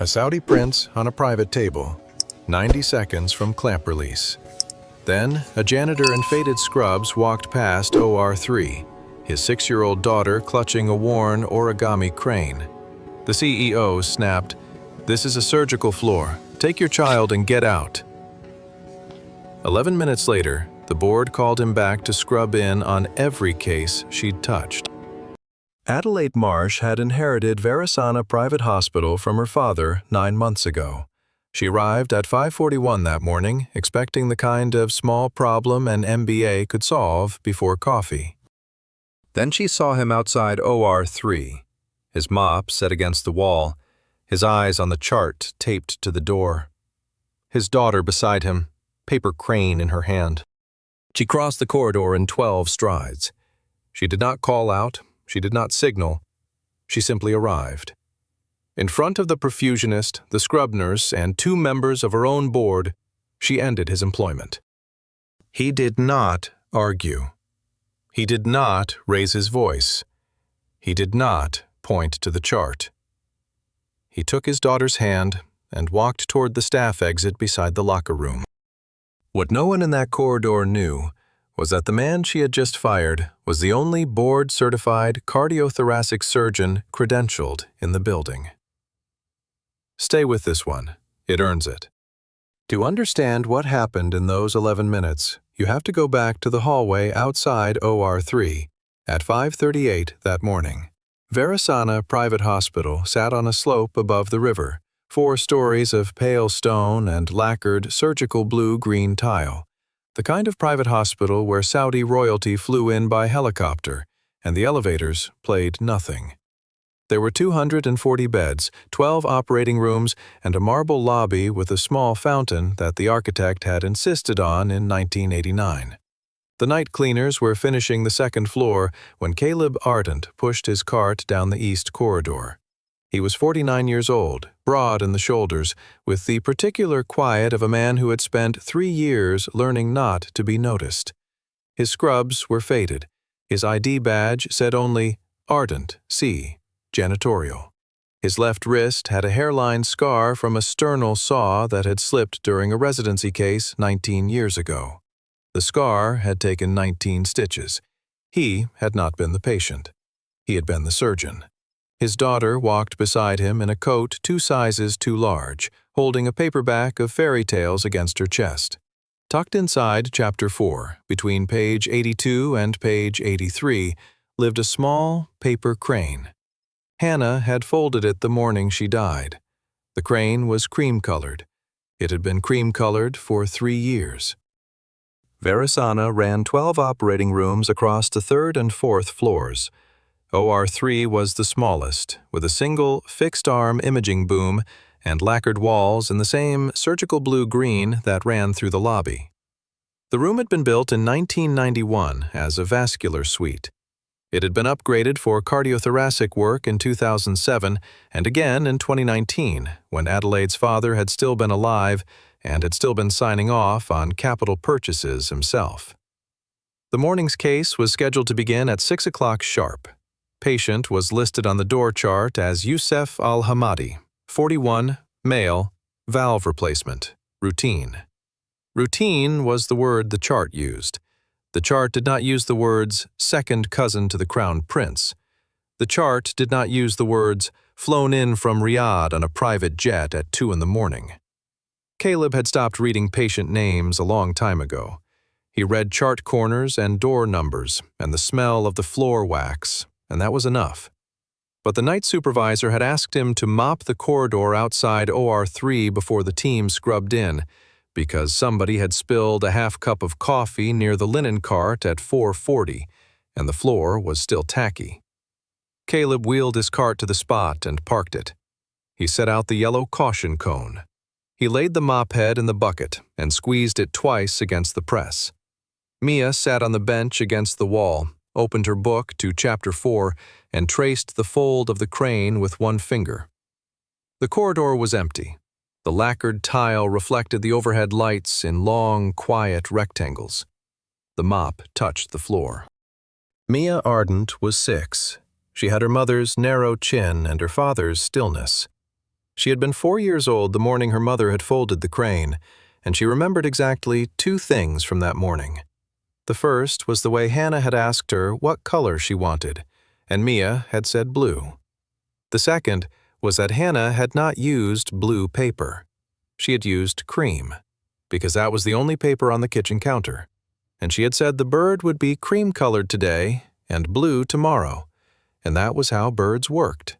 A Saudi prince on a private table, 90 seconds from clamp release. Then, a janitor in faded scrubs walked past OR3, his 6-year-old daughter clutching a worn origami crane. The CEO snapped, "This is a surgical floor. Take your child and get out." 11 minutes later, the board called him back to scrub in on every case she'd touched. Adelaide Marsh had inherited Verasana Private Hospital from her father 9 months ago. She arrived at 5:41 that morning, expecting the kind of small problem an MBA could solve before coffee. Then she saw him outside OR3, his mop set against the wall, his eyes on the chart taped to the door. His daughter beside him, paper crane in her hand. She crossed the corridor in 12 strides. She did not call out, she did not signal, she simply arrived. In front of the perfusionist, the scrub nurse, and 2 members of her own board, she ended his employment. He did not argue. He did not raise his voice. He did not point to the chart. He took his daughter's hand and walked toward the staff exit beside the locker room. What no one in that corridor knew was that the man she had just fired was the only board-certified cardiothoracic surgeon credentialed in the building. Stay with this one. It earns it. To understand what happened in those 11 minutes, you have to go back to the hallway outside OR3 at 5:38 that morning. Verasana Private Hospital sat on a slope above the river, 4 stories of pale stone and lacquered surgical blue-green tile, the kind of private hospital where Saudi royalty flew in by helicopter, and the elevators played nothing. There were 240 beds, 12 operating rooms, and a marble lobby with a small fountain that the architect had insisted on in 1989. The night cleaners were finishing the 2nd floor when Caleb Ardent pushed his cart down the east corridor. He was 49 years old, broad in the shoulders, with the particular quiet of a man who had spent 3 years learning not to be noticed. His scrubs were faded. His ID badge said only, Ardent, C. Janitorial. His left wrist had a hairline scar from a sternal saw that had slipped during a residency case 19 years ago. The scar had taken 19 stitches. He had not been the patient. He had been the surgeon. His daughter walked beside him in a coat 2 sizes too large, holding a paperback of fairy tales against her chest. Tucked inside Chapter 4, between page 82 and page 83, lived a small paper crane. Hannah had folded it the morning she died. The crane was cream-colored. It had been cream-colored for 3 years. Verasana ran 12 operating rooms across the 3rd and 4th floors. OR3 was the smallest, with a single fixed-arm imaging boom and lacquered walls in the same surgical blue-green that ran through the lobby. The room had been built in 1991 as a vascular suite. It had been upgraded for cardiothoracic work in 2007 and again in 2019, when Adelaide's father had still been alive and had still been signing off on capital purchases himself. The morning's case was scheduled to begin at 6 o'clock sharp. Patient was listed on the door chart as Youssef Al-Hamadi, 41, male, valve replacement, routine. Routine was the word the chart used. The chart did not use the words second cousin to the crown prince. The chart did not use the words flown in from Riyadh on a private jet at 2 in the morning. Caleb had stopped reading patient names a long time ago. He read chart corners and door numbers and the smell of the floor wax, and that was enough. But the night supervisor had asked him to mop the corridor outside OR3 before the team scrubbed in, because somebody had spilled a half cup of coffee near the linen cart at 4:40, and the floor was still tacky. Caleb wheeled his cart to the spot and parked it. He set out the yellow caution cone. He laid the mop head in the bucket and squeezed it twice against the press. Mia sat on the bench against the wall, opened her book to Chapter 4, and traced the fold of the crane with one finger. The corridor was empty. The lacquered tile reflected the overhead lights in long, quiet rectangles. The mop touched the floor. Mia Ardent was 6. She had her mother's narrow chin and her father's stillness. She had been 4 years old the morning her mother had folded the crane, and she remembered exactly 2 things from that morning. The first was the way Hannah had asked her what color she wanted, and Mia had said blue. The second was that Hannah had not used blue paper. She had used cream, because that was the only paper on the kitchen counter, and she had said the bird would be cream-colored today and blue tomorrow, and that was how birds worked.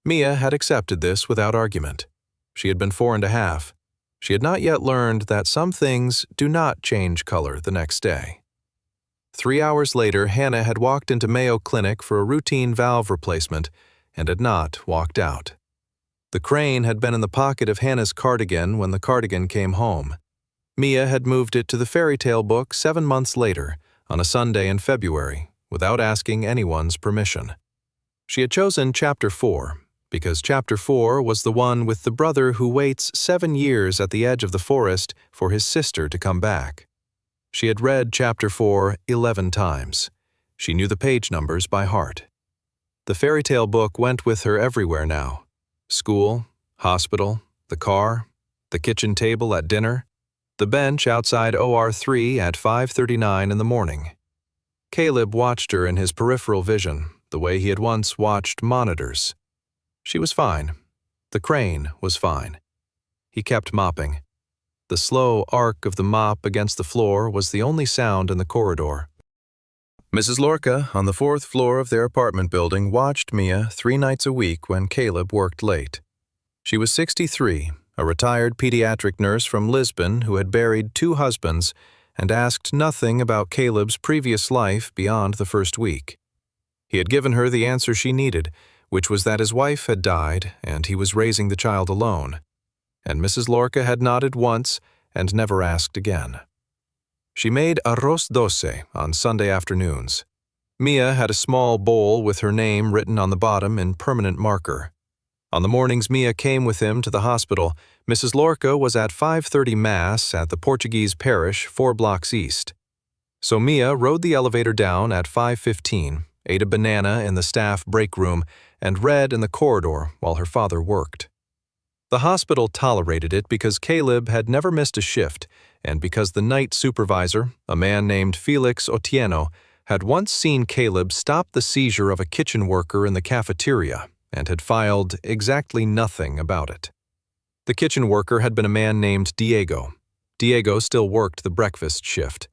Mia had accepted this without argument. She had been 4 1/2. She had not yet learned that some things do not change color the next day. 3 hours later, Hannah had walked into Mayo Clinic for a routine valve replacement and had not walked out. The crane had been in the pocket of Hannah's cardigan when the cardigan came home. Mia had moved it to the fairy tale book 7 months later, on a Sunday in February, without asking anyone's permission. She had chosen Chapter 4, because Chapter 4 was the one with the brother who waits 7 years at the edge of the forest for his sister to come back. She had read Chapter 4 11 times. She knew the page numbers by heart. The fairy tale book went with her everywhere now. School, hospital, the car, the kitchen table at dinner, the bench outside OR3 at 5:39 in the morning. Caleb watched her in his peripheral vision, the way he had once watched monitors. She was fine. The crane was fine. He kept mopping. The slow arc of the mop against the floor was the only sound in the corridor. Mrs. Lorca, on the 4th floor of their apartment building, watched Mia 3 nights a week when Caleb worked late. She was 63, a retired pediatric nurse from Lisbon who had buried 2 husbands and asked nothing about Caleb's previous life beyond the first week. He had given her the answer she needed, which was that his wife had died and he was raising the child alone. And Mrs. Lorca had nodded once and never asked again. She made arroz doce on Sunday afternoons. Mia had a small bowl with her name written on the bottom in permanent marker. On the mornings Mia came with him to the hospital, Mrs. Lorca was at 5:30 Mass at the Portuguese parish 4 blocks east. So Mia rode the elevator down at 5:15, ate a banana in the staff break room, and read in the corridor while her father worked. The hospital tolerated it because Caleb had never missed a shift, and because the night supervisor, a man named Felix Otieno, had once seen Caleb stop the seizure of a kitchen worker in the cafeteria and had filed exactly nothing about it. The kitchen worker had been a man named Diego. Diego still worked the breakfast shift.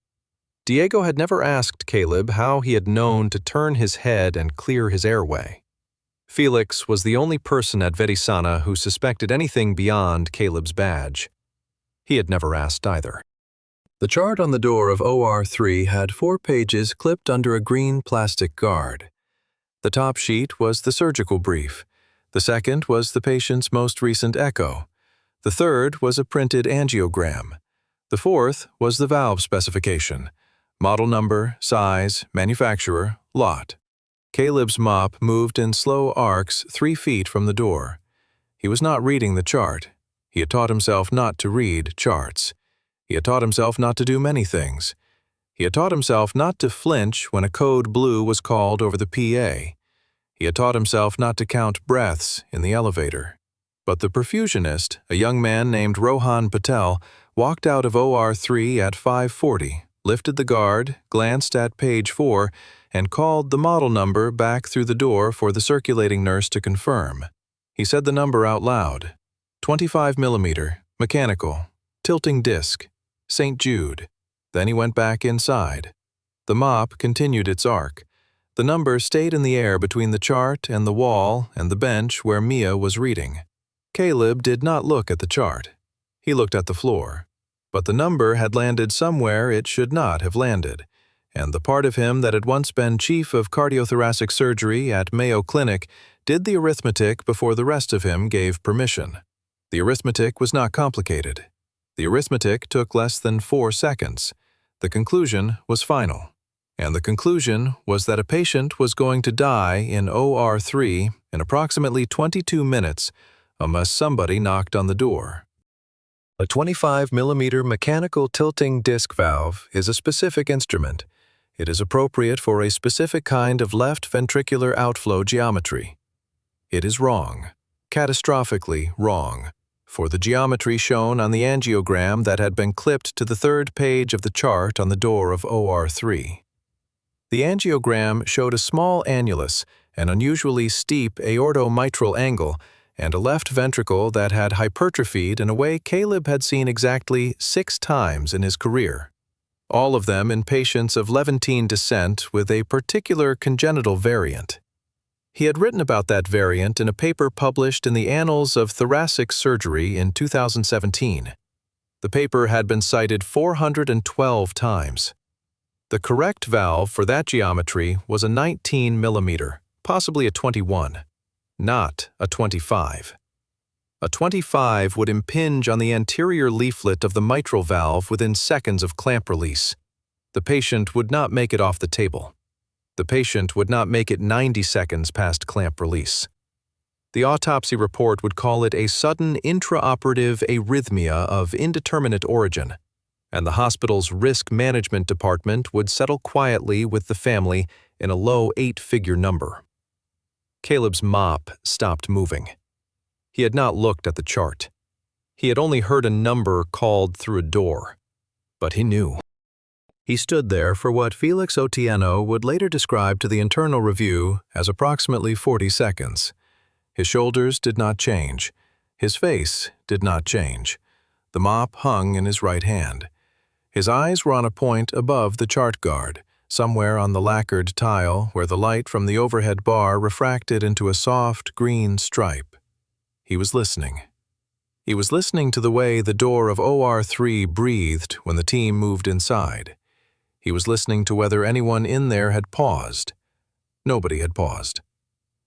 Diego had never asked Caleb how he had known to turn his head and clear his airway. Felix was the only person at Verisana who suspected anything beyond Caleb's badge. He had never asked either. The chart on the door of OR3 had 4 pages clipped under a green plastic guard. The top sheet was the surgical brief. The second was the patient's most recent echo. The third was a printed angiogram. The fourth was the valve specification: model number, size, manufacturer, lot. Caleb's mop moved in slow arcs 3 feet from the door. He was not reading the chart. He had taught himself not to read charts. He had taught himself not to do many things. He had taught himself not to flinch when a code blue was called over the PA. He had taught himself not to count breaths in the elevator. But the perfusionist, a young man named Rohan Patel, walked out of OR3 at 5:40, lifted the guard, glanced at page 4, and called the model number back through the door for the circulating nurse to confirm. He said the number out loud: 25 mm, mechanical, tilting disc, St. Jude. Then he went back inside. The mop continued its arc. The number stayed in the air between the chart and the wall and the bench where Mia was reading. Caleb did not look at the chart. He looked at the floor. But the number had landed somewhere it should not have landed, and the part of him that had once been chief of cardiothoracic surgery at Mayo Clinic did the arithmetic before the rest of him gave permission. The arithmetic was not complicated. The arithmetic took less than 4 seconds. The conclusion was final. And the conclusion was that a patient was going to die in OR3 in approximately 22 minutes unless somebody knocked on the door. A 25 mm mechanical tilting disc valve is a specific instrument. It is appropriate for a specific kind of left ventricular outflow geometry. It is wrong. Catastrophically wrong, for the geometry shown on the angiogram that had been clipped to the third page of the chart on the door of OR3. The angiogram showed a small annulus, an unusually steep aortomitral angle, and a left ventricle that had hypertrophied in a way Caleb had seen exactly 6 times in his career, all of them in patients of Levantine descent with a particular congenital variant. He had written about that variant in a paper published in the Annals of Thoracic Surgery in 2017. The paper had been cited 412 times. The correct valve for that geometry was a 19 millimeter, possibly a 21, not a 25. A 25 would impinge on the anterior leaflet of the mitral valve within seconds of clamp release. The patient would not make it off the table. The patient would not make it 90 seconds past clamp release. The autopsy report would call it a sudden intraoperative arrhythmia of indeterminate origin, and the hospital's risk management department would settle quietly with the family in a low 8-figure number. Caleb's mop stopped moving. He had not looked at the chart. He had only heard a number called through a door. But he knew. He stood there for what Felix Otieno would later describe to the internal review as approximately 40 seconds. His shoulders did not change. His face did not change. The mop hung in his right hand. His eyes were on a point above the chart guard, somewhere on the lacquered tile where the light from the overhead bar refracted into a soft green stripe. He was listening. He was listening to the way the door of OR3 breathed when the team moved inside. He was listening to whether anyone in there had paused. Nobody had paused.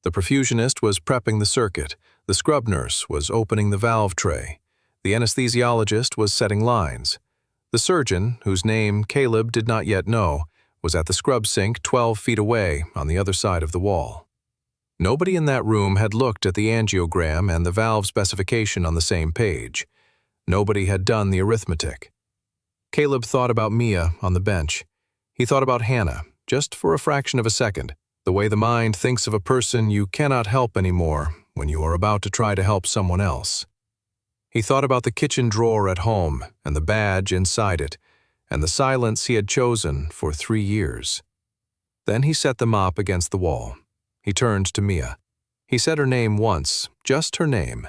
The perfusionist was prepping the circuit. The scrub nurse was opening the valve tray. The anesthesiologist was setting lines. The surgeon, whose name Caleb did not yet know, was at the scrub sink 12 feet away on the other side of the wall. Nobody in that room had looked at the angiogram and the valve specification on the same page. Nobody had done the arithmetic. Caleb thought about Mia on the bench. He thought about Hannah, just for a fraction of a second, the way the mind thinks of a person you cannot help anymore when you are about to try to help someone else. He thought about the kitchen drawer at home and the badge inside it, and the silence he had chosen for 3 years. Then he set the mop against the wall. He turned to Mia. He said her name once, just her name.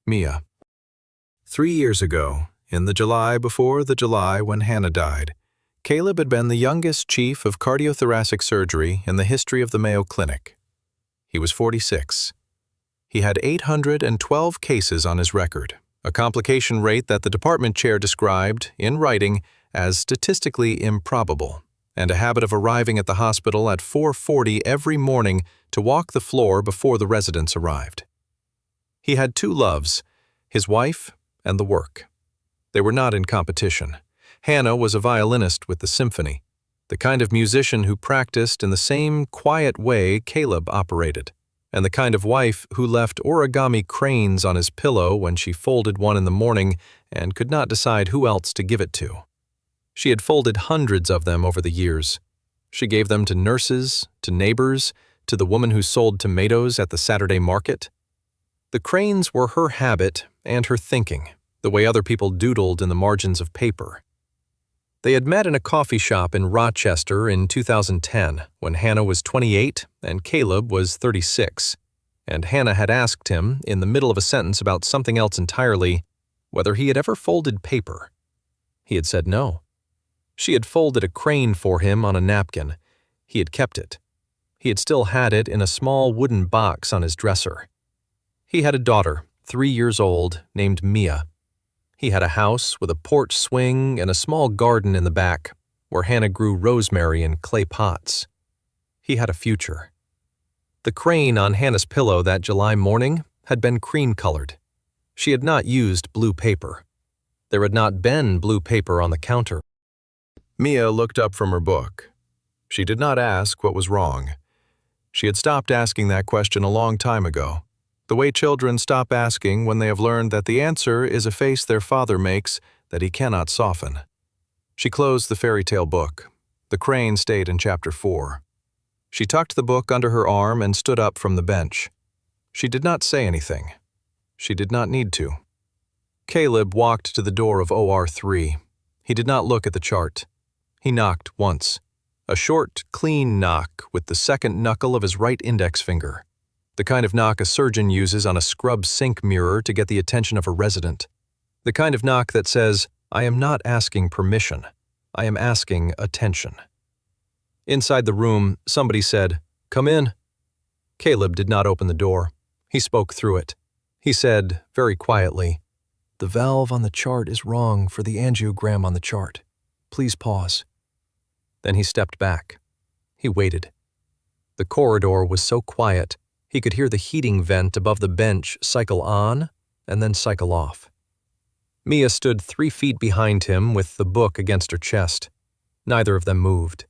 Mia. 3 years ago, in the July before the July when Hannah died, Caleb had been the youngest chief of cardiothoracic surgery in the history of the Mayo Clinic. He was 46. He had 812 cases on his record, a complication rate that the department chair described, in writing, as statistically improbable, and a habit of arriving at the hospital at 4:40 every morning to walk the floor before the residents arrived. He had 2 loves, his wife and the work. They were not in competition. Hannah was a violinist with the symphony, the kind of musician who practiced in the same quiet way Caleb operated, and the kind of wife who left origami cranes on his pillow when she folded one in the morning and could not decide who else to give it to. She had folded hundreds of them over the years. She gave them to nurses, to neighbors, to the woman who sold tomatoes at the Saturday market. The cranes were her habit and her thinking, the way other people doodled in the margins of paper. They had met in a coffee shop in Rochester in 2010 when Hannah was 28 and Caleb was 36, and Hannah had asked him, in the middle of a sentence about something else entirely, whether he had ever folded paper. He had said no. She had folded a crane for him on a napkin. He had kept it. He had still had it in a small wooden box on his dresser. He had a daughter, 3 years old, named Mia. He had a house with a porch swing and a small garden in the back, where Hannah grew rosemary in clay pots. He had a future. The crane on Hannah's pillow that July morning had been cream-colored. She had not used blue paper. There had not been blue paper on the counter. Mia looked up from her book. She did not ask what was wrong. She had stopped asking that question a long time ago, the way children stop asking when they have learned that the answer is a face their father makes that he cannot soften. She closed the fairy tale book. The crane stayed in chapter 4. She tucked the book under her arm and stood up from the bench. She did not say anything, She did not need to. Caleb walked to the door of OR3. He did not look at the chart. He knocked once. A short, clean knock with the second knuckle of his right index finger. The kind of knock a surgeon uses on a scrub sink mirror to get the attention of a resident. The kind of knock that says, "I am not asking permission. I am asking attention." Inside the room, somebody said, "Come in." Caleb did not open the door. He spoke through it. He said, very quietly, "The valve on the chart is wrong for the angiogram on the chart. Please pause." Then he stepped back. He waited. The corridor was so quiet, he could hear the heating vent above the bench cycle on and then cycle off. Mia stood 3 feet behind him with the book against her chest. Neither of them moved.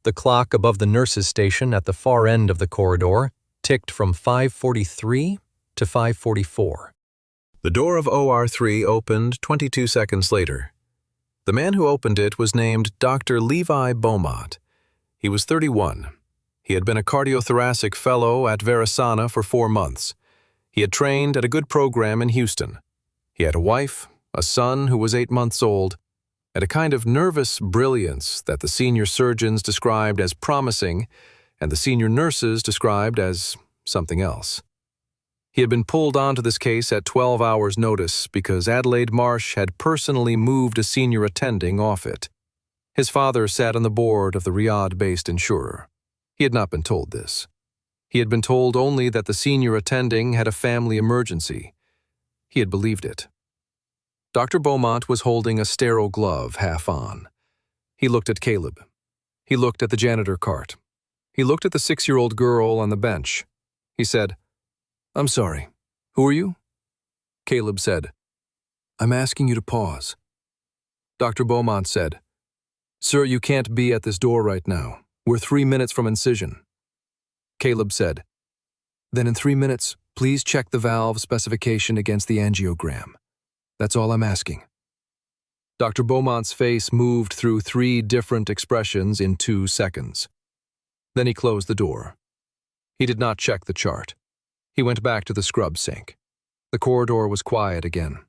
The clock above the nurse's station at the far end of the corridor ticked from 5:43 to 5:44. The door of OR3 opened 22 seconds later. The man who opened it was named Dr. Levi Beaumont. He was 31. He had been a cardiothoracic fellow at Verasana for 4 months. He had trained at a good program in Houston. He had a wife, a son who was 8 months old, and a kind of nervous brilliance that the senior surgeons described as promising and the senior nurses described as something else. He had been pulled onto this case at 12 hours' notice because Adelaide Marsh had personally moved a senior attending off it. His father sat on the board of the Riyadh-based insurer. He had not been told this. He had been told only that the senior attending had a family emergency. He had believed it. Dr. Beaumont was holding a sterile glove half on. He looked at Caleb. He looked at the janitor cart. He looked at the 6-year-old girl on the bench. He said, "I'm sorry. Who are you?" Caleb said, "I'm asking you to pause." Dr. Beaumont said, "Sir, you can't be at this door right now. We're 3 minutes from incision." Caleb said, "Then in 3 minutes, please check the valve specification against the angiogram. That's all I'm asking." Dr. Beaumont's face moved through 3 different expressions in 2 seconds. Then he closed the door. He did not check the chart. He went back to the scrub sink. The corridor was quiet again.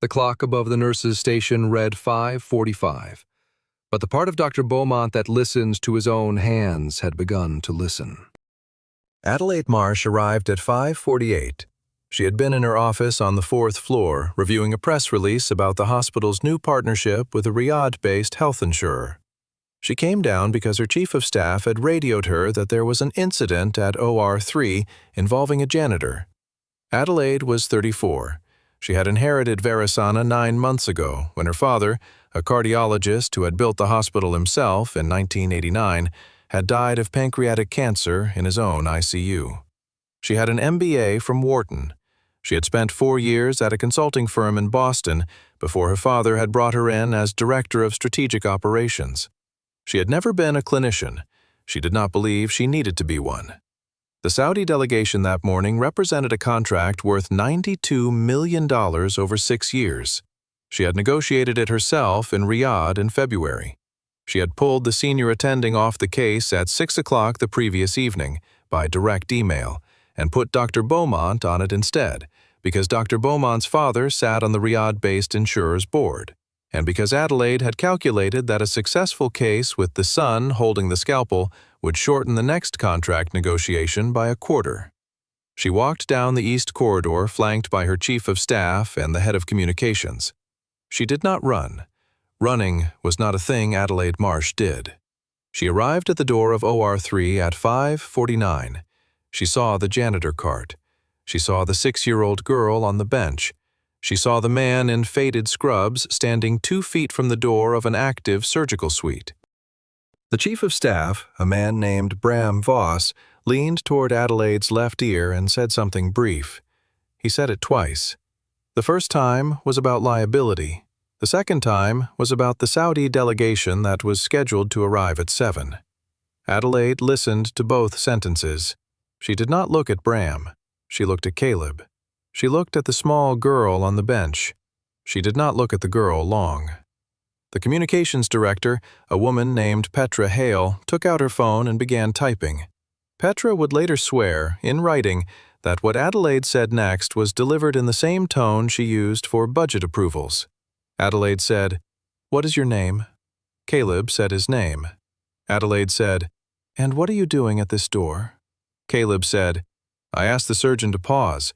The clock above the nurse's station read 5:45, but the part of Dr. Beaumont that listened to his own hands had begun to listen. Adelaide Marsh arrived at 5:48. She had been in her office on the 4th floor reviewing a press release about the hospital's new partnership with a Riyadh-based health insurer. She came down because her chief of staff had radioed her that there was an incident at OR3 involving a janitor. Adelaide was 34. She had inherited Verasana 9 months ago when her father, a cardiologist who had built the hospital himself in 1989, had died of pancreatic cancer in his own ICU. She had an MBA from Wharton. She had spent 4 years at a consulting firm in Boston before her father had brought her in as director of strategic operations. She had never been a clinician. She did not believe she needed to be one. The Saudi delegation that morning represented a contract worth $92 million over 6 years. She had negotiated it herself in Riyadh in February. She had pulled the senior attending off the case at 6 o'clock the previous evening by direct email and put Dr. Beaumont on it instead because Dr. Beaumont's father sat on the Riyadh-based insurer's board, and because Adelaide had calculated that a successful case with the son holding the scalpel would shorten the next contract negotiation by a quarter. She walked down the east corridor flanked by her chief of staff and the head of communications. She did not run. Running was not a thing Adelaide Marsh did. She arrived at the door of OR3 at 5:49. She saw the janitor cart. She saw the 6-year-old girl on the bench. She saw the man in faded scrubs standing 2 feet from the door of an active surgical suite. The chief of staff, a man named Bram Voss, leaned toward Adelaide's left ear and said something brief. He said it twice. The first time was about liability. The second time was about the Saudi delegation that was scheduled to arrive at 7. Adelaide listened to both sentences. She did not look at Bram. She looked at Caleb. She looked at the small girl on the bench. She did not look at the girl long. The communications director, a woman named Petra Hale, took out her phone and began typing. Petra would later swear, in writing, that what Adelaide said next was delivered in the same tone she used for budget approvals. Adelaide said, "What is your name?" Caleb said his name. Adelaide said, "And what are you doing at this door?" Caleb said, "I asked the surgeon to pause.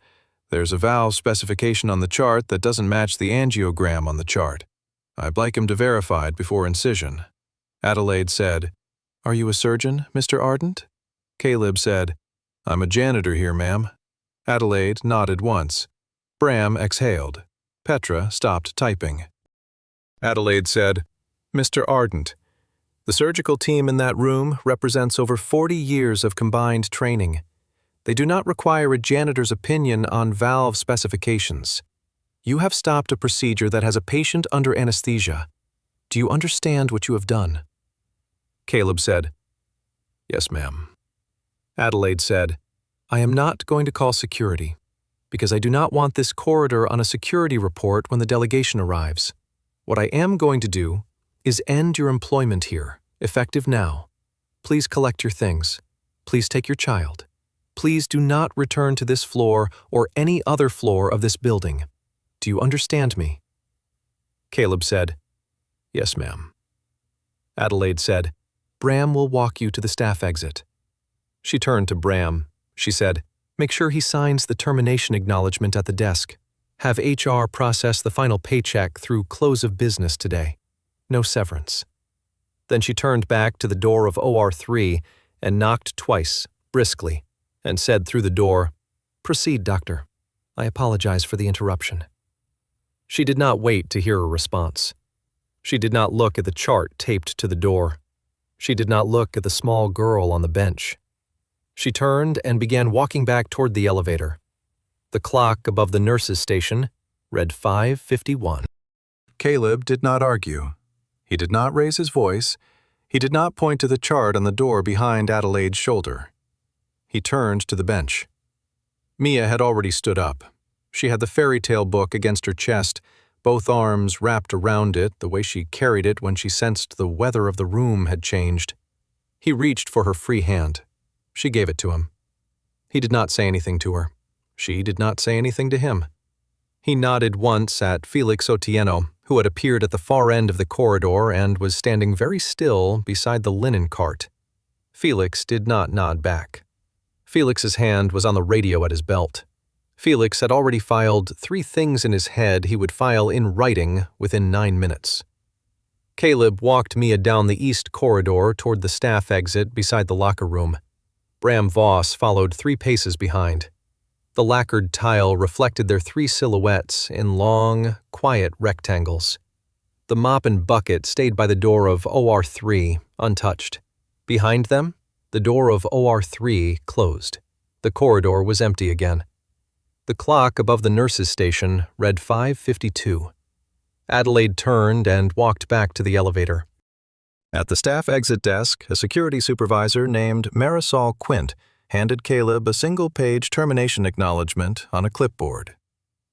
There's a valve specification on the chart that doesn't match the angiogram on the chart. I'd like him to verify it before incision." Adelaide said, "Are you a surgeon, Mr. Ardent?" Caleb said, "I'm a janitor here, ma'am." Adelaide nodded once. Bram exhaled. Petra stopped typing. Adelaide said, "Mr. Ardent, the surgical team in that room represents over 40 years of combined training. They do not require a janitor's opinion on valve specifications. You have stopped a procedure that has a patient under anesthesia. Do you understand what you have done?" Caleb said, "Yes, ma'am." Adelaide said, "I am not going to call security, because I do not want this corridor on a security report when the delegation arrives. What I am going to do is end your employment here, effective now. Please collect your things. Please take your child. Please do not return to this floor or any other floor of this building. Do you understand me?" Caleb said, "Yes, ma'am." Adelaide said, "Bram will walk you to the staff exit." She turned to Bram. She said, "Make sure he signs the termination acknowledgement at the desk. Have HR process the final paycheck through close of business today. No severance." Then she turned back to the door of OR3 and knocked twice, briskly, and said through the door, "Proceed, doctor. I apologize for the interruption." She did not wait to hear a response. She did not look at the chart taped to the door. She did not look at the small girl on the bench. She turned and began walking back toward the elevator. The clock above the nurse's station read 5:51. Caleb did not argue. He did not raise his voice. He did not point to the chart on the door behind Adelaide's shoulder. He turned to the bench. Mia had already stood up. She had the fairy tale book against her chest, both arms wrapped around it the way she carried it when she sensed the weather of the room had changed. He reached for her free hand. She gave it to him. He did not say anything to her. She did not say anything to him. He nodded once at Felix Otieno, who had appeared at the far end of the corridor and was standing very still beside the linen cart. Felix did not nod back. Felix's hand was on the radio at his belt. Felix had already filed 3 things in his head he would file in writing within 9 minutes. Caleb walked Mia down the east corridor toward the staff exit beside the locker room. Bram Voss followed 3 paces behind. The lacquered tile reflected their 3 silhouettes in long, quiet rectangles. The mop and bucket stayed by the door of OR3, untouched. Behind them, the door of OR3 closed. The corridor was empty again. The clock above the nurse's station read 5:52. Adelaide turned and walked back to the elevator. At the staff exit desk, a security supervisor named Marisol Quint handed Caleb a single-page termination acknowledgement on a clipboard.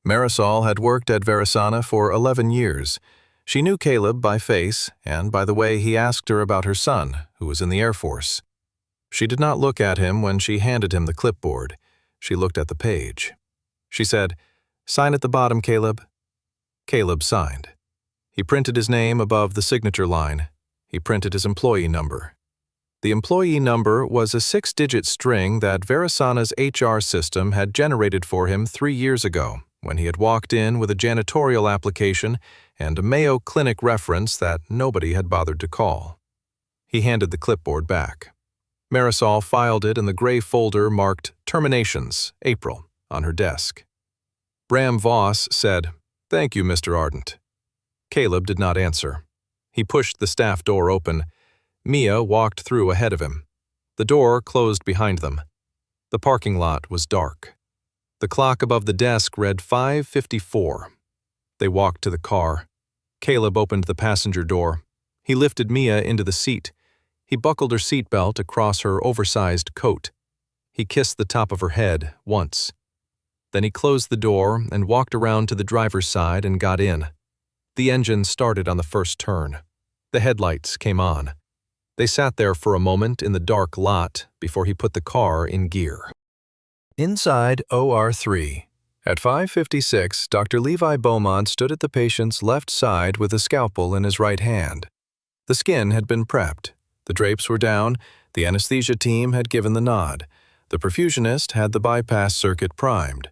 Marisol had worked at Verasana for 11 years. She knew Caleb by face and by the way he asked her about her son, who was in the Air Force. She did not look at him when she handed him the clipboard. She looked at the page. She said, "Sign at the bottom, Caleb." Caleb signed. He printed his name above the signature line. He printed his employee number. The employee number was a 6-digit string that Verasana's HR system had generated for him 3 years ago, when he had walked in with a janitorial application and a Mayo Clinic reference that nobody had bothered to call. He handed the clipboard back. Marisol filed it in the gray folder marked Terminations, April, on her desk. Bram Voss said, "Thank you, Mr. Ardent." Caleb did not answer. He pushed the staff door open. Mia walked through ahead of him. The door closed behind them. The parking lot was dark. The clock above the desk read 5:54. They walked to the car. Caleb opened the passenger door. He lifted Mia into the seat. He buckled her seatbelt across her oversized coat. He kissed the top of her head once. Then he closed the door and walked around to the driver's side and got in. The engine started on the first turn. The headlights came on. They sat there for a moment in the dark lot before he put the car in gear. Inside OR3. At 5:56, Dr. Levi Beaumont stood at the patient's left side with a scalpel in his right hand. The skin had been prepped. The drapes were down. The anesthesia team had given the nod. The perfusionist had the bypass circuit primed.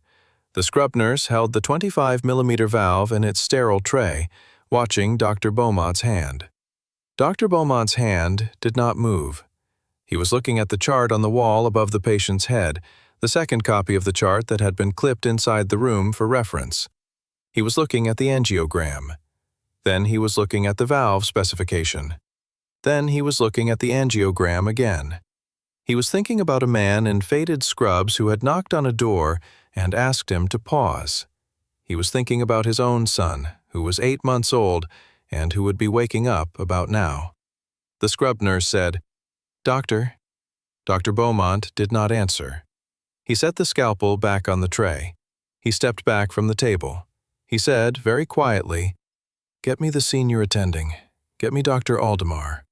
The scrub nurse held the 25mm valve in its sterile tray, watching Dr. Beaumont's hand. Dr. Beaumont's hand did not move. He was looking at the chart on the wall above the patient's head, the second copy of the chart that had been clipped inside the room for reference. He was looking at the angiogram. Then he was looking at the valve specification. Then he was looking at the angiogram again. He was thinking about a man in faded scrubs who had knocked on a door and asked him to pause. He was thinking about his own son, who was 8 months old and who would be waking up about now. The scrub nurse said, "Doctor." Dr. Beaumont did not answer. He set the scalpel back on the tray. He stepped back from the table. He said, very quietly, "Get me the senior attending. Get me Dr. Aldemar."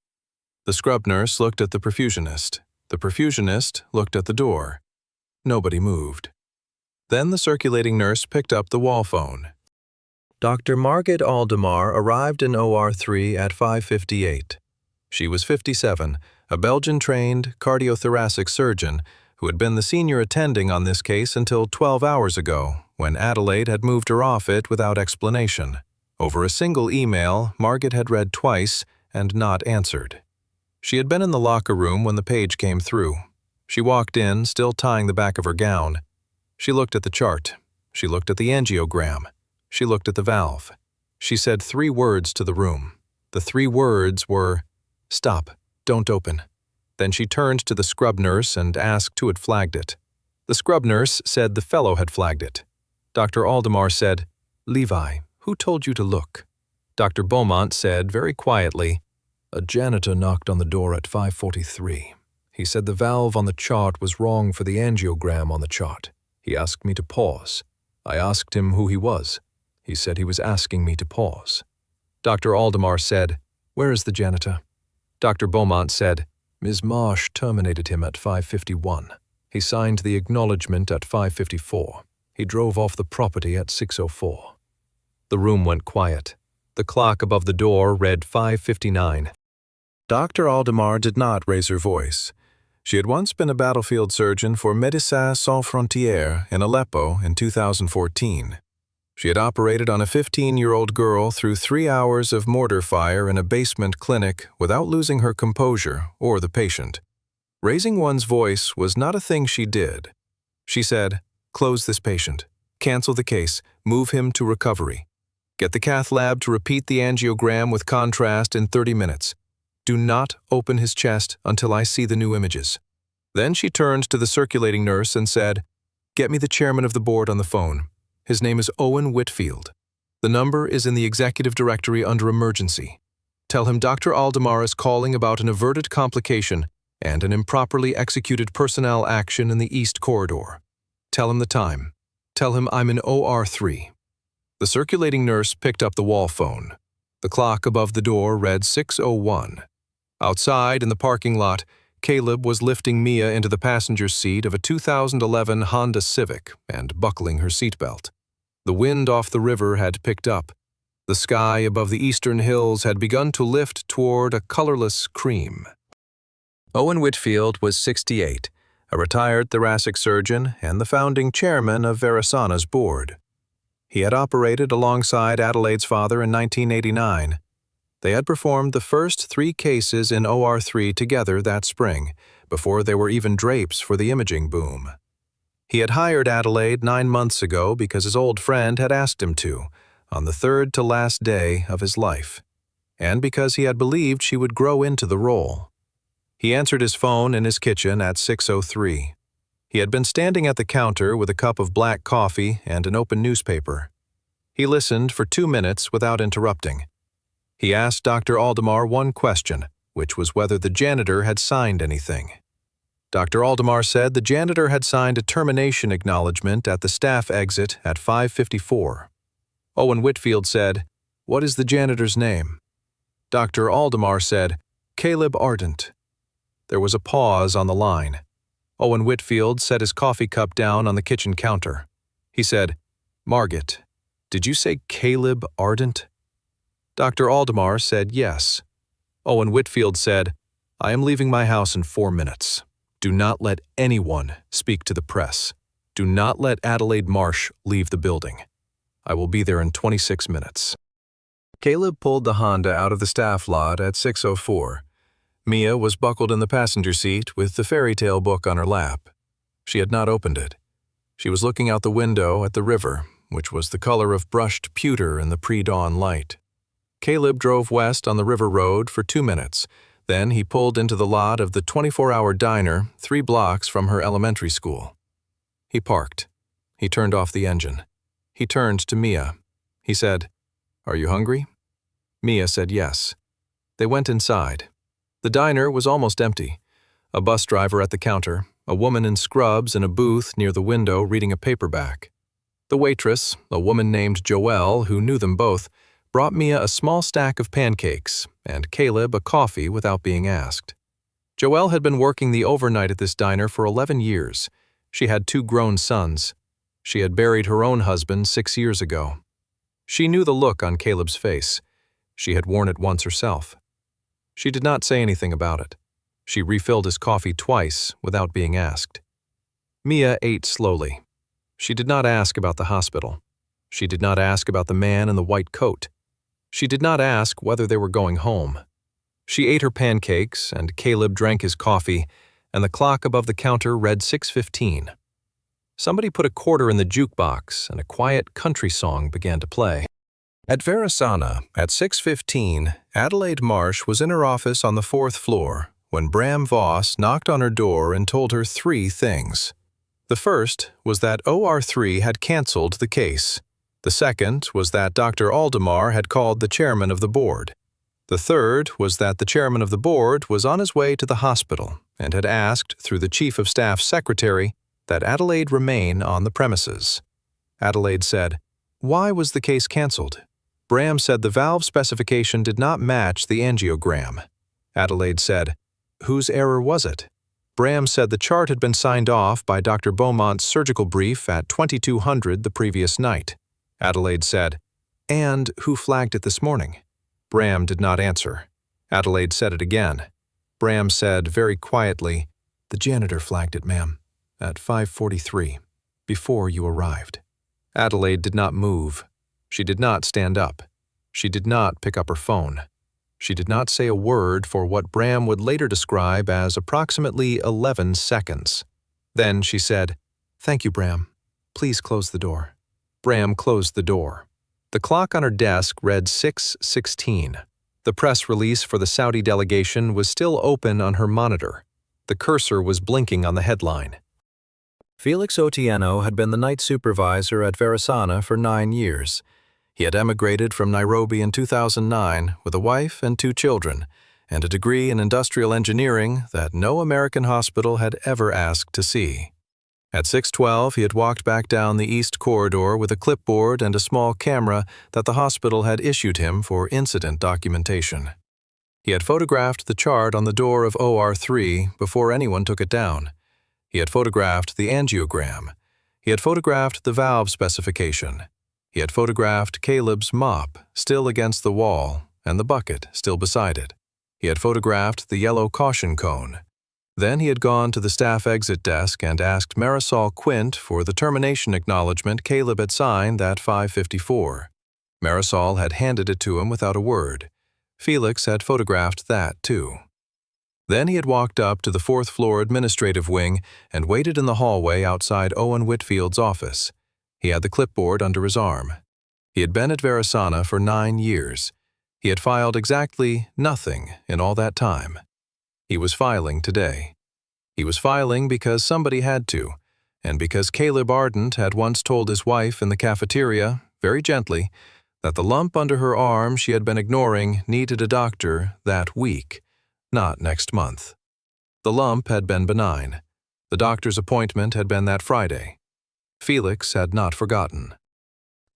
The scrub nurse looked at the perfusionist. The perfusionist looked at the door. Nobody moved. Then the circulating nurse picked up the wall phone. Dr. Margaret Aldemar arrived in OR3 at 5:58. She was 57, a Belgian-trained cardiothoracic surgeon who had been the senior attending on this case until 12 hours ago, when Adelaide had moved her off it without explanation. Over a single email, Margaret had read twice and not answered. She had been in the locker room when the page came through. She walked in, still tying the back of her gown. She looked at the chart. She looked at the angiogram. She looked at the valve. She said 3 words to the room. The 3 words were, "Stop, don't open." Then she turned to the scrub nurse and asked who had flagged it. The scrub nurse said the fellow had flagged it. Dr. Aldemar said, "Levi, who told you to look?" Dr. Beaumont said very quietly, "A janitor knocked on the door at 5:43. He said the valve on the chart was wrong for the angiogram on the chart. He asked me to pause. I asked him who he was. He said he was asking me to pause." Dr. Aldemar said, "Where is the janitor?" Dr. Beaumont said, "Ms. Marsh terminated him at 5:51. He signed the acknowledgement at 5:54. He drove off the property at 6:04. The room went quiet. The clock above the door read 5:59. Dr. Aldemar did not raise her voice. She had once been a battlefield surgeon for Médecins Sans Frontières in Aleppo in 2014. She had operated on a 15-year-old girl through 3 hours of mortar fire in a basement clinic without losing her composure or the patient. Raising one's voice was not a thing she did. She said, "Close this patient. Cancel the case. Move him to recovery. Get the cath lab to repeat the angiogram with contrast in 30 minutes. Do not open his chest until I see the new images." Then she turned to the circulating nurse and said, "Get me the chairman of the board on the phone. His name is Owen Whitfield. The number is in the executive directory under emergency. Tell him Dr. Aldemar is calling about an averted complication and an improperly executed personnel action in the East Corridor. Tell him the time. Tell him I'm in OR3. The circulating nurse picked up the wall phone. The clock above the door read 6:01. Outside in the parking lot, Caleb was lifting Mia into the passenger seat of a 2011 Honda Civic and buckling her seatbelt. The wind off the river had picked up. The sky above the eastern hills had begun to lift toward a colorless cream. Owen Whitfield was 68, a retired thoracic surgeon and the founding chairman of Verasana's board. He had operated alongside Adelaide's father in 1989. They had performed the first 3 cases in OR3 together that spring, before there were even drapes for the imaging boom. He had hired Adelaide 9 months ago because his old friend had asked him to, on the 3rd to last day of his life, and because he had believed she would grow into the role. He answered his phone in his kitchen at 6:03. He had been standing at the counter with a cup of black coffee and an open newspaper. He listened for 2 minutes without interrupting. He asked Dr. Aldemar one question, which was whether the janitor had signed anything. Dr. Aldemar said the janitor had signed a termination acknowledgement at the staff exit at 5:54. Owen Whitfield said, "What is the janitor's name?" Dr. Aldemar said, "Caleb Ardent." There was a pause on the line. Owen Whitfield set his coffee cup down on the kitchen counter. He said, "Margit, did you say Caleb Ardent?" Dr. Aldemar said yes. Owen Whitfield said, "I am leaving my house in 4 minutes. Do not let anyone speak to the press. Do not let Adelaide Marsh leave the building. I will be there in 26 minutes." Caleb pulled the Honda out of the staff lot at 6:04. Mia was buckled in the passenger seat with the fairy tale book on her lap. She had not opened it. She was looking out the window at the river, which was the color of brushed pewter in the pre-dawn light. Caleb drove west on the river road for 2 minutes. Then he pulled into the lot of the 24-hour diner 3 blocks from her elementary school. He parked. He turned off the engine. He turned to Mia. He said, "Are you hungry?" Mia said yes. They went inside. The diner was almost empty. A bus driver at the counter, a woman in scrubs in a booth near the window reading a paperback. The waitress, a woman named Joelle who knew them both, brought Mia a small stack of pancakes and Caleb a coffee without being asked. Joelle had been working the overnight at this diner for 11 years. She had 2 grown sons. She had buried her own husband 6 years ago. She knew the look on Caleb's face. She had worn it once herself. She did not say anything about it. She refilled his coffee twice without being asked. Mia ate slowly. She did not ask about the hospital. She did not ask about the man in the white coat. She did not ask whether they were going home. She ate her pancakes, and Caleb drank his coffee, and the clock above the counter read 6:15. Somebody put a quarter in the jukebox, and a quiet country song began to play. At Verasana, at 6:15, Adelaide Marsh was in her office on the 4th floor when Bram Voss knocked on her door and told her 3 things. The first was that OR3 had canceled the case. The second was that Dr. Aldemar had called the chairman of the board. The third was that the chairman of the board was on his way to the hospital and had asked through the chief of staff's secretary that Adelaide remain on the premises. Adelaide said, "Why was the case canceled?" Bram said the valve specification did not match the angiogram. Adelaide said, "Whose error was it?" Bram said the chart had been signed off by Dr. Beaumont's surgical brief at 2200 the previous night. Adelaide said, "And who flagged it this morning?" Bram did not answer. Adelaide said it again. Bram said very quietly, "The janitor flagged it, ma'am, at 5:43, before you arrived." Adelaide did not move. She did not stand up. She did not pick up her phone. She did not say a word for what Bram would later describe as approximately 11 seconds. Then she said, "Thank you, Bram. Please close the door." Bram closed the door. The clock on her desk read 6:16. The press release for the Saudi delegation was still open on her monitor. The cursor was blinking on the headline. Felix Otieno had been the night supervisor at Verasana for 9 years. He had emigrated from Nairobi in 2009 with a wife and 2 children, and a degree in industrial engineering that no American hospital had ever asked to see. At 6:12, he had walked back down the east corridor with a clipboard and a small camera that the hospital had issued him for incident documentation. He had photographed the chart on the door of OR3 before anyone took it down. He had photographed the angiogram. He had photographed the valve specification. He had photographed Caleb's mop still against the wall and the bucket still beside it. He had photographed the yellow caution cone. Then he had gone to the staff exit desk and asked Marisol Quint for the termination acknowledgement Caleb had signed at 5:54. Marisol had handed it to him without a word. Felix had photographed that too. Then he had walked up to the 4th floor administrative wing and waited in the hallway outside Owen Whitfield's office. He had the clipboard under his arm. He had been at Verasana for 9 years. He had filed exactly nothing in all that time. He was filing today. He was filing because somebody had to, and because Caleb Ardent had once told his wife in the cafeteria, very gently, that the lump under her arm she had been ignoring needed a doctor that week, not next month. The lump had been benign. The doctor's appointment had been that Friday. Felix had not forgotten.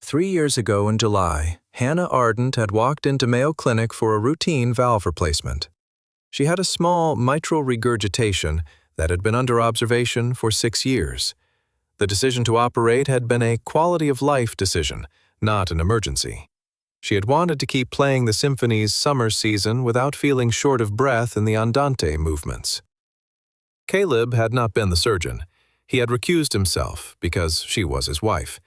3 years ago in July, Hannah Ardent had walked into Mayo Clinic for a routine valve replacement. She had a small mitral regurgitation that had been under observation for 6 years. The decision to operate had been a quality-of-life decision, not an emergency. She had wanted to keep playing the symphony's summer season without feeling short of breath in the andante movements. Caleb had not been the surgeon. He had recused himself because she was his wife,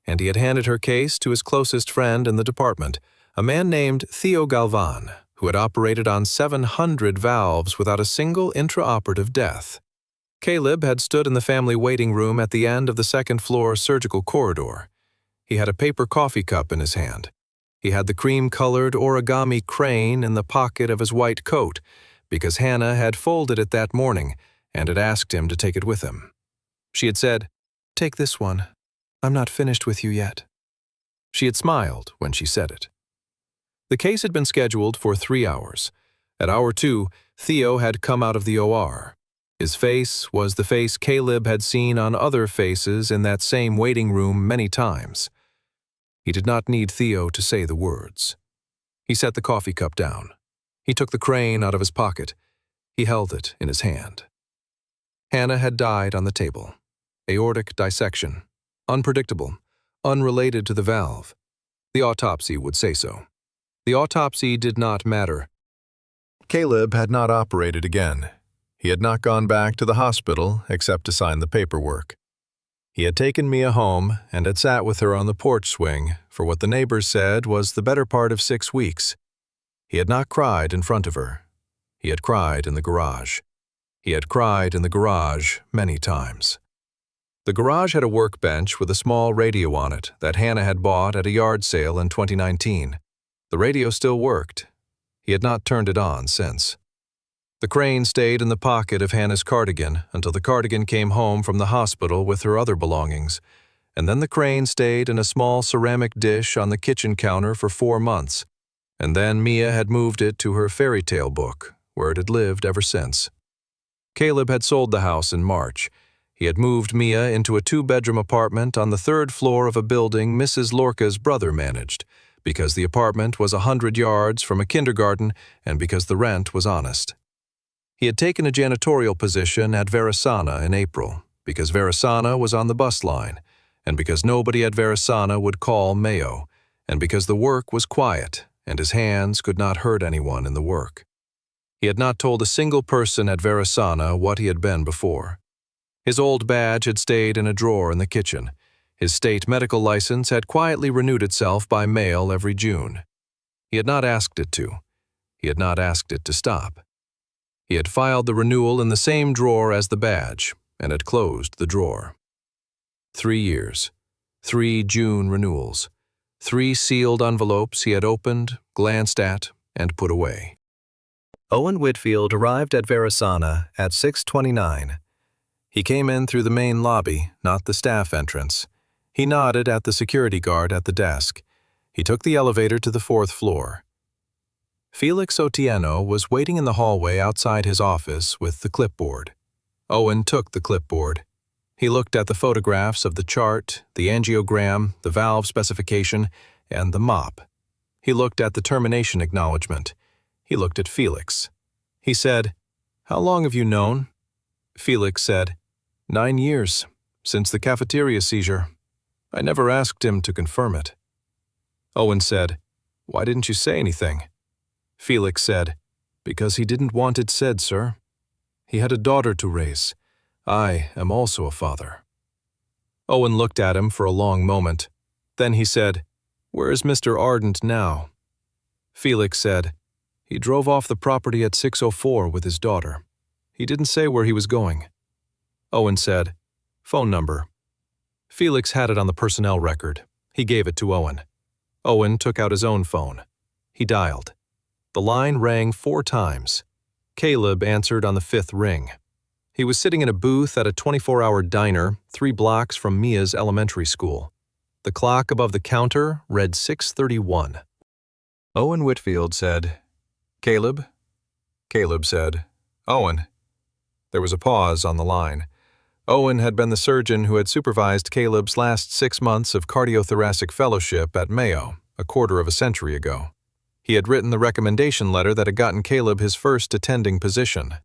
and he had handed her case to his closest friend in the department, a man named Theo Galvan, who had operated on 700 valves without a single intraoperative death. Caleb had stood in the family waiting room at the end of the second-floor surgical corridor. He had a paper coffee cup in his hand. He had the cream-colored origami crane in the pocket of his white coat because Hannah had folded it that morning and had asked him to take it with him. She had said, "Take this one. I'm not finished with you yet." She had smiled when she said it. The case had been scheduled for 3 hours. At hour 2, Theo had come out of the OR. His face was the face Caleb had seen on other faces in that same waiting room many times. He did not need Theo to say the words. He set the coffee cup down. He took the crane out of his pocket. He held it in his hand. Hannah had died on the table. Aortic dissection. Unpredictable. Unrelated to the valve. The autopsy would say so. The autopsy did not matter. Caleb had not operated again. He had not gone back to the hospital except to sign the paperwork. He had taken Mia home and had sat with her on the porch swing for what the neighbors said was the better part of 6 weeks. He had not cried in front of her. He had cried in the garage. He had cried in the garage many times. The garage had a workbench with a small radio on it that Hannah had bought at a yard sale in 2019. The radio still worked. He had not turned it on since. The crane stayed in the pocket of Hannah's cardigan until the cardigan came home from the hospital with her other belongings, and then the crane stayed in a small ceramic dish on the kitchen counter for 4 months, and then Mia had moved it to her fairy tale book, where it had lived ever since. Caleb had sold the house in March. He had moved Mia into a 2-bedroom apartment on the 3rd floor of a building Mrs. Lorca's brother managed, because the apartment was 100 yards from a kindergarten and because the rent was honest. He had taken a janitorial position at Verasana in April, because Verasana was on the bus line, and because nobody at Verasana would call Mayo, and because the work was quiet, and his hands could not hurt anyone in the work. He had not told a single person at Verasana what he had been before. His old badge had stayed in a drawer in the kitchen. His state medical license had quietly renewed itself by mail every June. He had not asked it to. He had not asked it to stop. He had filed the renewal in the same drawer as the badge, and had closed the drawer. 3 years. 3 June renewals. 3 sealed envelopes he had opened, glanced at, and put away. Owen Whitfield arrived at Verasana at 6:29. He came in through the main lobby, not the staff entrance. He nodded at the security guard at the desk. He took the elevator to the 4th floor. Felix Otieno was waiting in the hallway outside his office with the clipboard. Owen took the clipboard. He looked at the photographs of the chart, the angiogram, the valve specification, and the mop. He looked at the termination acknowledgement. He looked at Felix. He said, "How long have you known?" Felix said, 9 years, since the cafeteria seizure. I never asked him to confirm it. Owen said, "Why didn't you say anything?" Felix said, "Because he didn't want it said, sir. He had a daughter to raise. I am also a father." Owen looked at him for a long moment. Then he said, "Where is Mr. Ardent now?" Felix said, "He drove off the property at 6:04 with his daughter. He didn't say where he was going." Owen said, "Phone number." Felix had it on the personnel record. He gave it to Owen. Owen took out his own phone. He dialed. The line rang 4 times. Caleb answered on the 5th ring. He was sitting in a booth at a 24-hour diner 3 blocks from Mia's elementary school. The clock above the counter read 6:31. Owen Whitfield said, "Caleb?" Caleb said, "Owen." There was a pause on the line. Owen had been the surgeon who had supervised Caleb's last 6 months of cardiothoracic fellowship at Mayo, a quarter of a century ago. He had written the recommendation letter that had gotten Caleb his first attending position.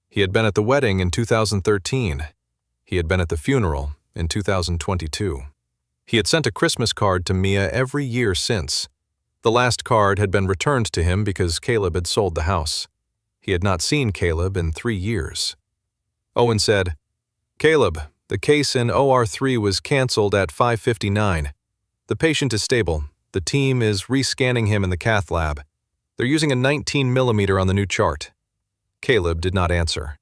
He had been at the wedding in 2013. He had been at the funeral in 2022. He had sent a Christmas card to Mia every year since. The last card had been returned to him because Caleb had sold the house. He had not seen Caleb in 3 years. Owen said, "Caleb, the case in OR3 was canceled at 5:59. The patient is stable. The team is rescanning him in the cath lab. They're using a 19mm on the new chart." Caleb did not answer.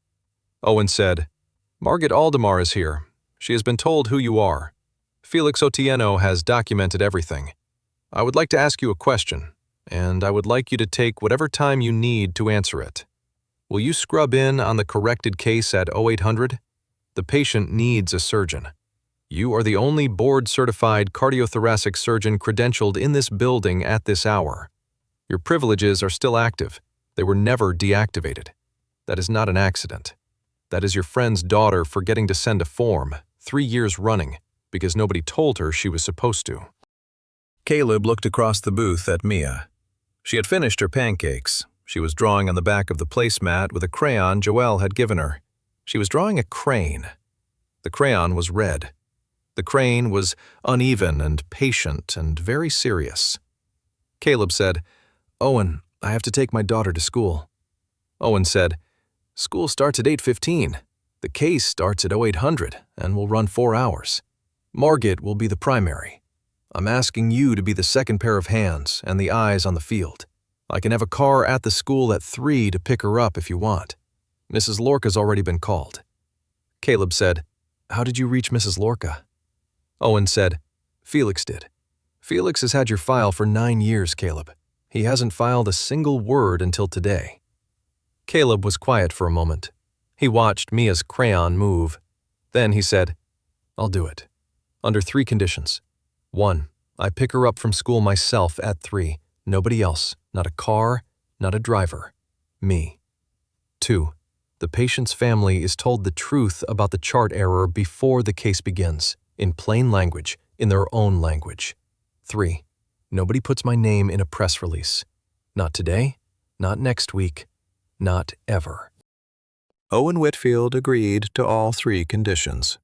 Owen said, "Margaret Aldemar is here. She has been told who you are. Felix Otieno has documented everything. I would like to ask you a question, and I would like you to take whatever time you need to answer it. Will you scrub in on the corrected case at 0800? The patient needs a surgeon. You are the only board-certified cardiothoracic surgeon credentialed in this building at this hour. Your privileges are still active. They were never deactivated. That is not an accident. That is your friend's daughter forgetting to send a form, 3 years running, because nobody told her she was supposed to." Caleb looked across the booth at Mia. She had finished her pancakes. She was drawing on the back of the placemat with a crayon Joelle had given her. She was drawing a crane. The crayon was red. The crane was uneven and patient and very serious. Caleb said, "Owen, I have to take my daughter to school." Owen said, "School starts at 8:15. The case starts at 0800 and will run 4 hours. Margaret will be the primary. I'm asking you to be the second pair of hands and the eyes on the field. I can have a car at the school at 3 to pick her up if you want. Mrs. Lorca's already been called." Caleb said, "How did you reach Mrs. Lorca?" Owen said, "Felix did. Felix has had your file for 9 years, Caleb. He hasn't filed a single word until today." Caleb was quiet for a moment. He watched Mia's crayon move. Then he said, "I'll do it. Under 3 conditions. 1, I pick her up from school myself at 3. Nobody else. Not a car, not a driver. Me. 2, the patient's family is told the truth about the chart error before the case begins, in plain language, in their own language. 3, nobody puts my name in a press release. Not today, not next week, not ever." Owen Whitfield agreed to all 3 conditions.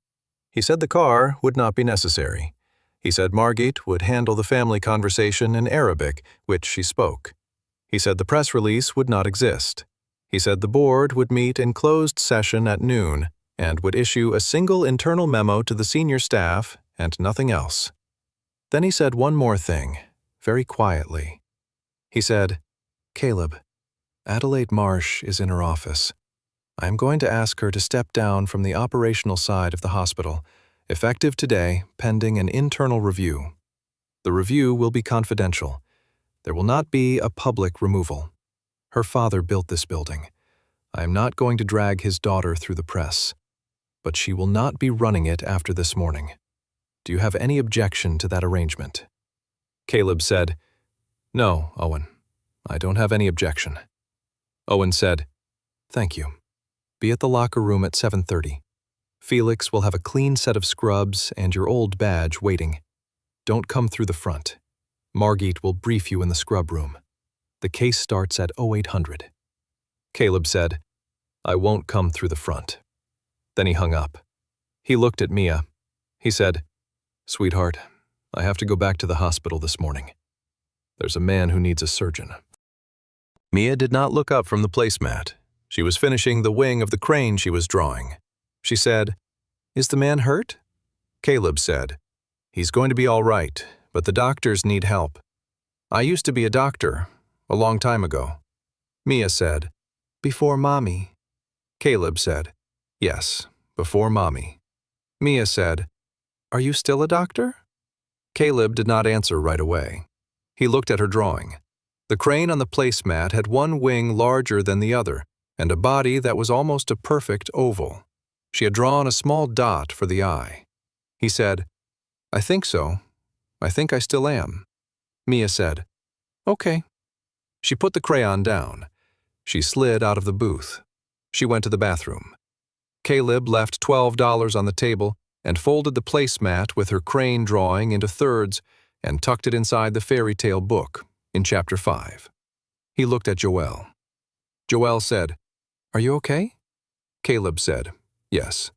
He said the car would not be necessary. He said Margit would handle the family conversation in Arabic, which she spoke. He said the press release would not exist. He said the board would meet in closed session at noon and would issue a single internal memo to the senior staff and nothing else. Then he said one more thing, very quietly. He said, "Caleb, Adelaide Marsh is in her office. I am going to ask her to step down from the operational side of the hospital, effective today, pending an internal review. The review will be confidential. There will not be a public removal. Her father built this building. I am not going to drag his daughter through the press. But she will not be running it after this morning. Do you have any objection to that arrangement?" Caleb said, "No, Owen. I don't have any objection." Owen said, "Thank you. Be at the locker room at 7:30. Felix will have a clean set of scrubs and your old badge waiting. Don't come through the front. Margit will brief you in the scrub room. The case starts at 0800. Caleb said, "I won't come through the front." Then he hung up. He looked at Mia. He said, "Sweetheart, I have to go back to the hospital this morning. There's a man who needs a surgeon." Mia did not look up from the placemat. She was finishing the wing of the crane she was drawing. She said, "Is the man hurt?" Caleb said, "He's going to be all right, but the doctors need help. I used to be a doctor, a long time ago." Mia said, "Before Mommy." Caleb said, "Yes, before Mommy." Mia said, "Are you still a doctor?" Caleb did not answer right away. He looked at her drawing. The crane on the placemat had one wing larger than the other, and a body that was almost a perfect oval. She had drawn a small dot for the eye. He said, "I think so. I think I still am." Mia said, "Okay." She put the crayon down. She slid out of the booth. She went to the bathroom. Caleb left $12 on the table and folded the placemat with her crane drawing into thirds and tucked it inside the fairy tale book in Chapter 5. He looked at Joelle. Joelle said, "Are you okay?" Caleb said, "Yes."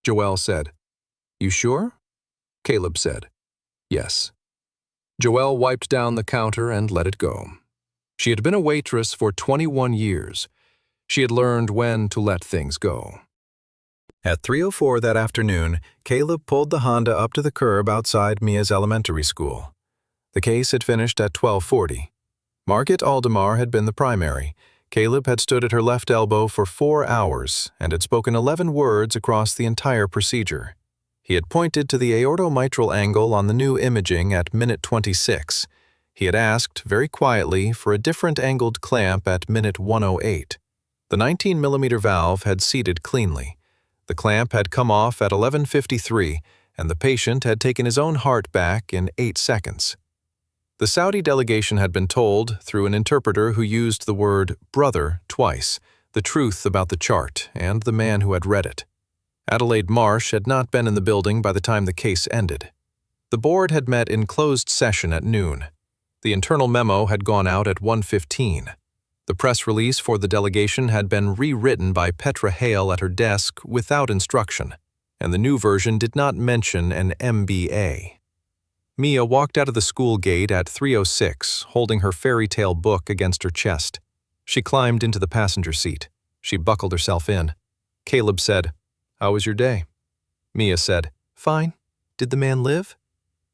Joelle said, "You sure?" Caleb said, "Yes." Joelle wiped down the counter and let it go. She had been a waitress for 21 years. She had learned when to let things go. At 3:04 that afternoon, Caleb pulled the Honda up to the curb outside Mia's elementary school. The case had finished at 12:40. Margaret Aldemar had been the primary. Caleb had stood at her left elbow for 4 hours and had spoken 11 words across the entire procedure. He had pointed to the aortomitral angle on the new imaging at minute 26. He had asked, very quietly, for a different angled clamp at minute 108. The 19mm valve had seated cleanly. The clamp had come off at 11:53, and the patient had taken his own heart back in 8 seconds. The Saudi delegation had been told, through an interpreter who used the word brother twice, the truth about the chart and the man who had read it. Adelaide Marsh had not been in the building by the time the case ended. The board had met in closed session at noon. The internal memo had gone out at 1:15. The press release for the delegation had been rewritten by Petra Hale at her desk without instruction, and the new version did not mention an MBA. Mia walked out of the school gate at 3:06, holding her fairy tale book against her chest. She climbed into the passenger seat. She buckled herself in. Caleb said, "How was your day?" Mia said, "Fine. Did the man live?"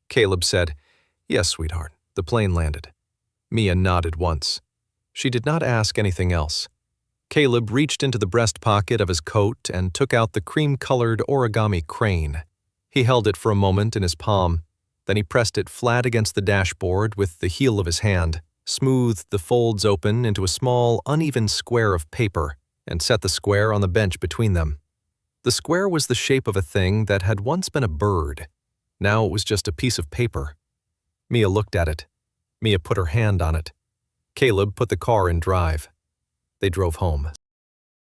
Caleb said, "Yes, sweetheart. The plane landed." Mia nodded once. She did not ask anything else. Caleb reached into the breast pocket of his coat and took out the cream-colored origami crane. He held it for a moment in his palm. Then he pressed it flat against the dashboard with the heel of his hand, smoothed the folds open into a small, uneven square of paper, and set the square on the bench between them. The square was the shape of a thing that had once been a bird. Now it was just a piece of paper. Mia looked at it. Mia put her hand on it. Caleb put the car in drive. They drove home.